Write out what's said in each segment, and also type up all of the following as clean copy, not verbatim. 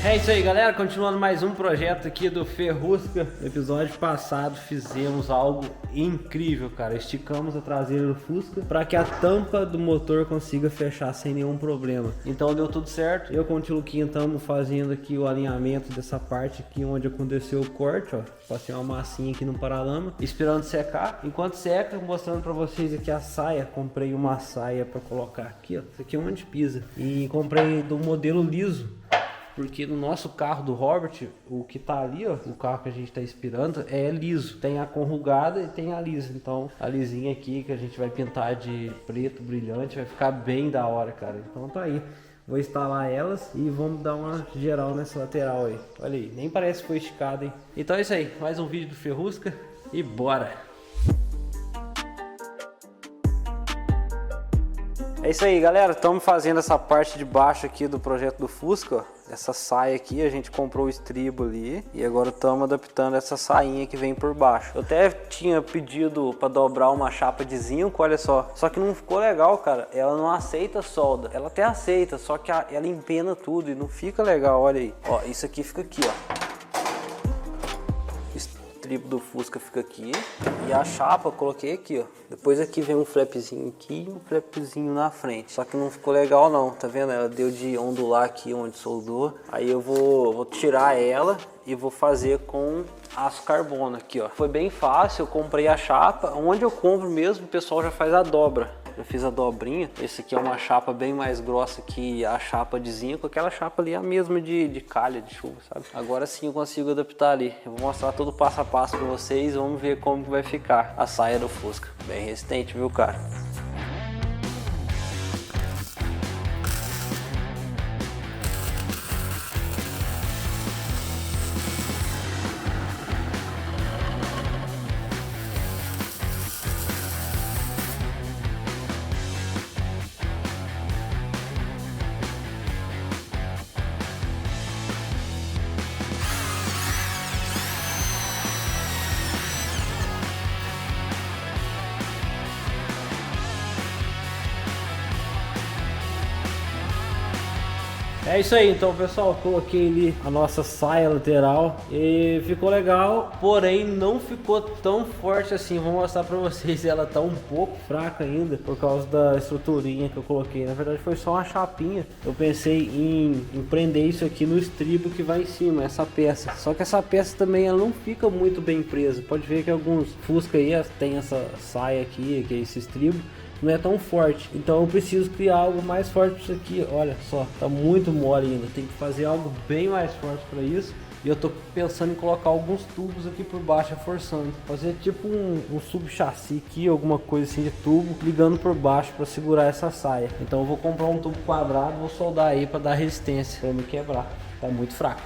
É isso aí, galera, continuando mais um projeto aqui do Ferrusca. No episódio passado fizemos algo incrível, cara. Esticamos a traseira do Fusca para que a tampa do motor consiga fechar sem nenhum problema. Então deu tudo certo. Eu com o tio Luquinha estamos fazendo aqui o alinhamento dessa parte aqui onde aconteceu o corte, ó. Passei uma massinha aqui no paralama, esperando secar. Enquanto seca, mostrando para vocês aqui a saia. Comprei uma saia para colocar aqui, ó. Isso aqui é onde pisa. E comprei do modelo liso. Porque no nosso carro do Robert, o que tá ali, ó, o carro que a gente tá inspirando, é liso. Tem a corrugada e tem a lisa. Então, a lisinha aqui que a gente vai pintar de preto brilhante vai ficar bem da hora, cara. Então tá aí. Vou instalar elas e vamos dar uma geral nessa lateral aí. Olha aí, nem parece que foi esticado, hein? Então é isso aí. Mais um vídeo do Ferrusca e bora! É isso aí, galera, estamos fazendo essa parte de baixo aqui do projeto do Fusca, ó. Essa saia aqui, a gente comprou o estribo ali e agora estamos adaptando essa sainha que vem por baixo. Eu até tinha pedido para dobrar uma chapa de zinco, olha só que não ficou legal, cara. Ela não aceita solda, ela até aceita, só que ela empena tudo e não fica legal, olha aí. Ó, isso aqui fica aqui, ó. O estribo do Fusca fica aqui e a chapa eu coloquei aqui, ó. Depois aqui vem um flapzinho aqui e um flapzinho na frente. Só que não ficou legal não, tá vendo? Ela deu de ondular aqui onde soldou. Aí eu vou tirar ela e vou fazer com aço carbono aqui, ó. Foi bem fácil, eu comprei a chapa. Onde eu compro mesmo, o pessoal já faz a dobra. Eu fiz a dobrinha. Esse aqui é uma chapa bem mais grossa que a chapa de zinco. Aquela chapa ali é a mesma de calha de chuva, sabe? Agora sim eu consigo adaptar ali. Eu vou mostrar todo o passo a passo para vocês. Vamos ver como vai ficar a saia do Fusca. Bem resistente, viu, cara? É isso aí, então pessoal, coloquei ali a nossa saia lateral e ficou legal, porém não ficou tão forte assim. Vou mostrar pra vocês, ela tá um pouco fraca ainda por causa da estruturinha que eu coloquei. Na verdade foi só uma chapinha. Eu pensei em prender isso aqui no estribo que vai em cima, essa peça. Só que essa peça também ela não fica muito bem presa. Pode ver que alguns Fusca aí tem essa saia aqui, que é esse estribo. Não é tão forte, então eu preciso criar algo mais forte para isso aqui. Olha só, tá muito mole ainda, tem que fazer algo bem mais forte para isso. E eu tô pensando em colocar alguns tubos aqui por baixo, reforçando, fazer tipo um sub-chassi aqui, alguma coisa assim de tubo ligando por baixo para segurar essa saia. Então eu vou comprar um tubo quadrado, vou soldar aí para dar resistência, para não quebrar, tá muito fraco.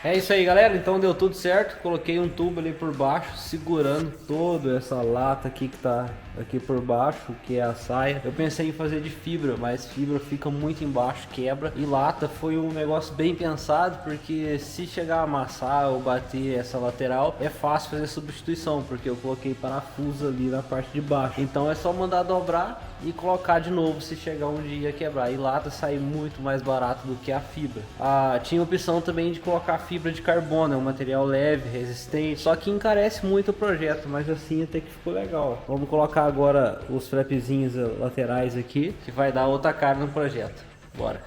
É isso aí, galera, então deu tudo certo. Coloquei um tubo ali por baixo, segurando toda essa lata aqui que tá aqui por baixo, que é a saia. Eu pensei em fazer de fibra, mas fibra fica muito embaixo, quebra. E lata foi um negócio bem pensado, porque se chegar a amassar ou bater essa lateral, é fácil fazer substituição, porque eu coloquei parafuso ali na parte de baixo. Então é só mandar dobrar e colocar de novo se chegar um dia a quebrar. E lata sai muito mais barato do que a fibra. Tinha a opção também de colocar fibra de carbono, é um material leve, resistente, só que encarece muito o projeto, mas assim até que ficou legal. Vamos colocar agora os flapzinhos laterais aqui, que vai dar outra cara no projeto. Bora!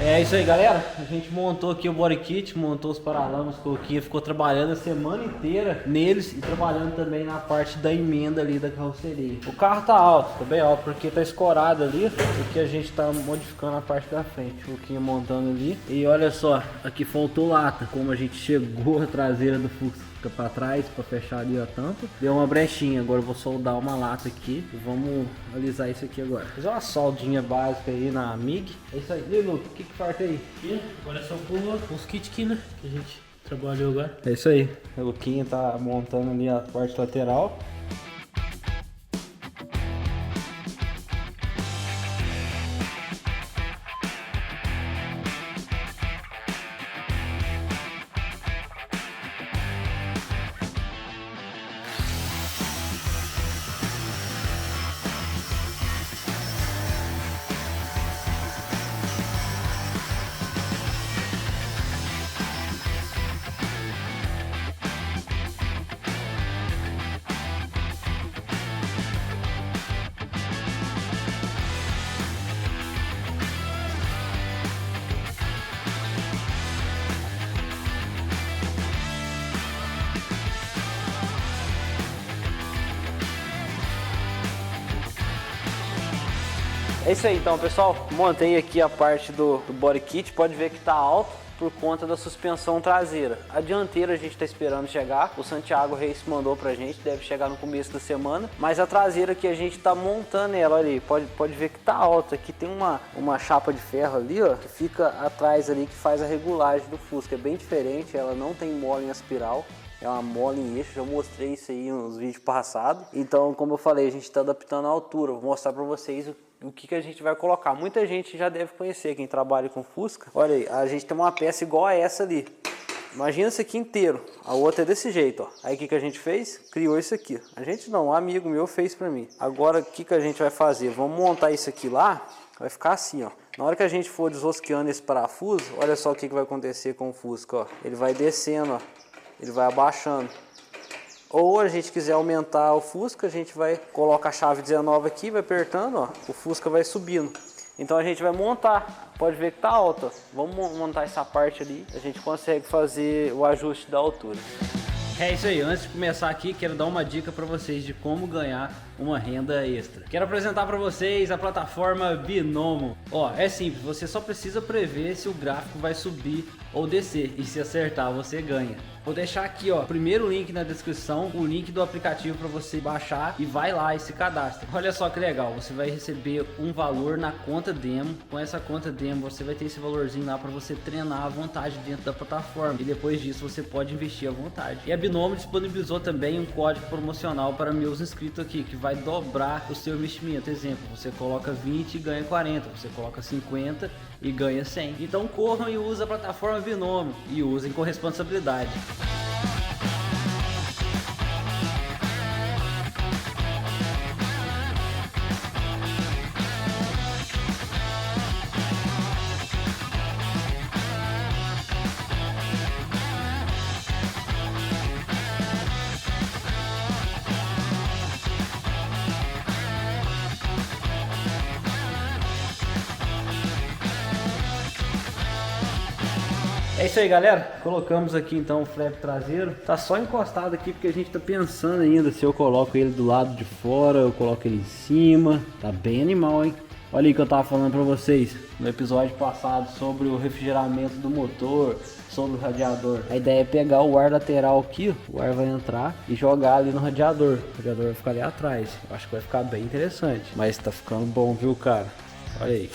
É isso aí, galera. A gente montou aqui o body kit, montou os paralamas, coloquinha, ficou trabalhando a semana inteira neles e trabalhando também na parte da emenda ali da carroceria. O carro tá alto, tá bem alto, porque tá escorado ali, porque a gente tá modificando a parte da frente. O Luquinha montando ali. E olha só, aqui faltou lata, como a gente chegou a traseira do Fusca para trás para fechar ali a tampa, deu uma brechinha. Agora eu vou soldar uma lata aqui e vamos alisar isso aqui agora. Fazer uma soldinha básica aí na MIG. É isso aí. E Lu, o que falta aí? Agora é só pôr os kits aqui, né, que a gente trabalhou agora. É isso aí. O Luquinha tá montando ali a parte lateral. É isso aí então, pessoal, montei aqui a parte do body kit, pode ver que tá alto por conta da suspensão traseira. A dianteira a gente tá esperando chegar, o Santiago Reis mandou pra gente, deve chegar no começo da semana, mas a traseira que a gente tá montando ela, olha aí, pode ver que tá alta. Aqui tem uma chapa de ferro ali, ó, que fica atrás ali, que faz a regulagem do Fusca, é bem diferente, ela não tem mola em aspiral. É uma mola em eixo, já mostrei isso aí nos vídeos passados. Então, como eu falei, a gente está adaptando a altura. Vou mostrar para vocês o que a gente vai colocar. Muita gente já deve conhecer, quem trabalha com Fusca. Olha aí, a gente tem uma peça igual a essa ali. Imagina isso aqui inteiro, a outra é desse jeito, ó. Aí o que a gente fez? Criou isso aqui. A gente não, um amigo meu fez para mim. Agora o que a gente vai fazer? Vamos montar isso aqui lá, vai ficar assim, ó. Na hora que a gente for desrosqueando esse parafuso, olha só o que vai acontecer com o Fusca, ó. Ele vai descendo, ó. Ele vai abaixando. Ou a gente quiser aumentar o Fusca, a gente vai colocar a chave 19 aqui, vai apertando, ó, o Fusca vai subindo. Então a gente vai montar, pode ver que tá alto, ó. Vamos montar essa parte ali, a gente consegue fazer o ajuste da altura. É isso aí, antes de começar aqui, quero dar uma dica para vocês de como ganhar uma renda extra. Quero apresentar para vocês a plataforma Binomo. Ó, é simples, você só precisa prever se o gráfico vai subir ou descer, e se acertar você ganha. Vou deixar aqui, ó, primeiro link na descrição, o link do aplicativo para você baixar e vai lá e se cadastra. Olha só que legal, você vai receber um valor na conta demo. Com essa conta demo você vai ter esse valorzinho lá para você treinar à vontade dentro da plataforma, e depois disso você pode investir à vontade. E a Binomo disponibilizou também um código promocional para meus inscritos aqui, que vai dobrar o seu investimento. Exemplo, você coloca 20 e ganha 40, você coloca 50 e ganha 100. Então corram e usem a plataforma Binomo e usem com responsabilidade. É isso aí, galera, colocamos aqui então o flap traseiro, tá só encostado aqui porque a gente tá pensando ainda se eu coloco ele do lado de fora, eu coloco ele em cima. Tá bem animal, hein? Olha aí que eu tava falando pra vocês no episódio passado sobre o refrigeramento do motor, sobre o radiador. A ideia é pegar o ar lateral aqui, o ar vai entrar e jogar ali no radiador. O radiador vai ficar ali atrás. Eu acho que vai ficar bem interessante, mas tá ficando bom, viu, cara? Olha aí.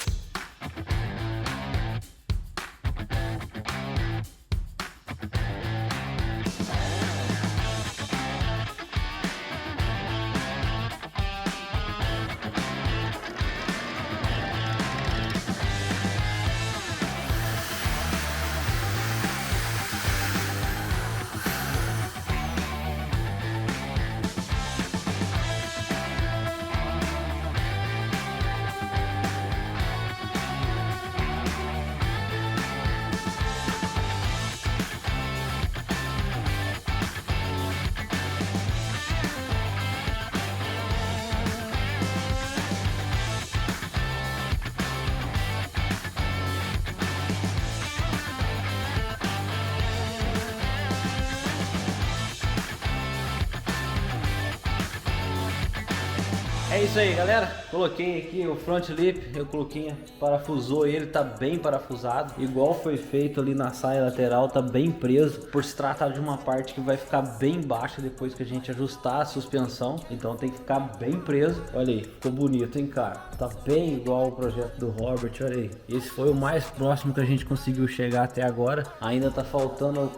É isso aí, galera. Coloquei aqui o front lip, eu coloquei, parafusou ele, tá bem parafusado. Igual foi feito ali na saia lateral, tá bem preso. Por se tratar de uma parte que vai ficar bem baixa depois que a gente ajustar a suspensão. Então tem que ficar bem preso. Olha aí, ficou bonito, hein, cara. Tá bem igual o projeto do Robert, olha aí. Esse foi o mais próximo que a gente conseguiu chegar até agora. Ainda tá faltando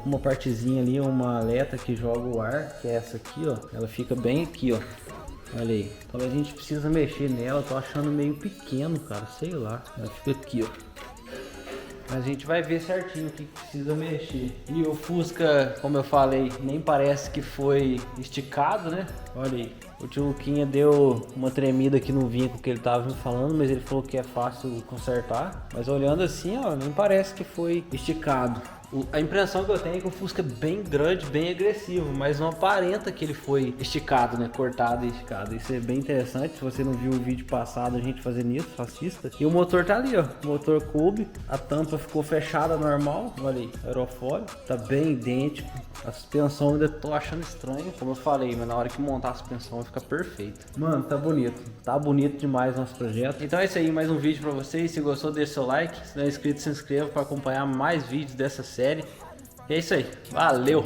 uma partezinha ali, uma aleta que joga o ar, que é essa aqui, ó. Ela fica bem aqui, ó. Olha aí, talvez a gente precisa mexer nela, tô achando meio pequeno, cara, sei lá. Ela fica aqui, ó. Mas a gente vai ver certinho o que precisa mexer. E o Fusca, como eu falei, nem parece que foi esticado, né? Olha aí. O tio Luquinha deu uma tremida aqui no vinco que ele tava me falando, mas ele falou que é fácil consertar. Mas olhando assim, ó, nem parece que foi esticado. A impressão que eu tenho é que o Fusca é bem grande, bem agressivo, mas não aparenta que ele foi esticado, né? Cortado e esticado. Isso é bem interessante. Se você não viu o vídeo passado, a gente fazendo isso, fascista. E o motor tá ali, ó. O motor Cube. A tampa ficou fechada normal. Olha aí, aerofólio. Tá bem idêntico. A suspensão eu ainda tô achando estranho, como eu falei, mas na hora que montar a suspensão vai ficar perfeito. Mano, tá bonito. Tá bonito demais nosso projeto. Então é isso aí, mais um vídeo pra vocês. Se gostou, deixa seu like. Se não é inscrito, se inscreva pra acompanhar mais vídeos dessa série. E é isso aí. Valeu!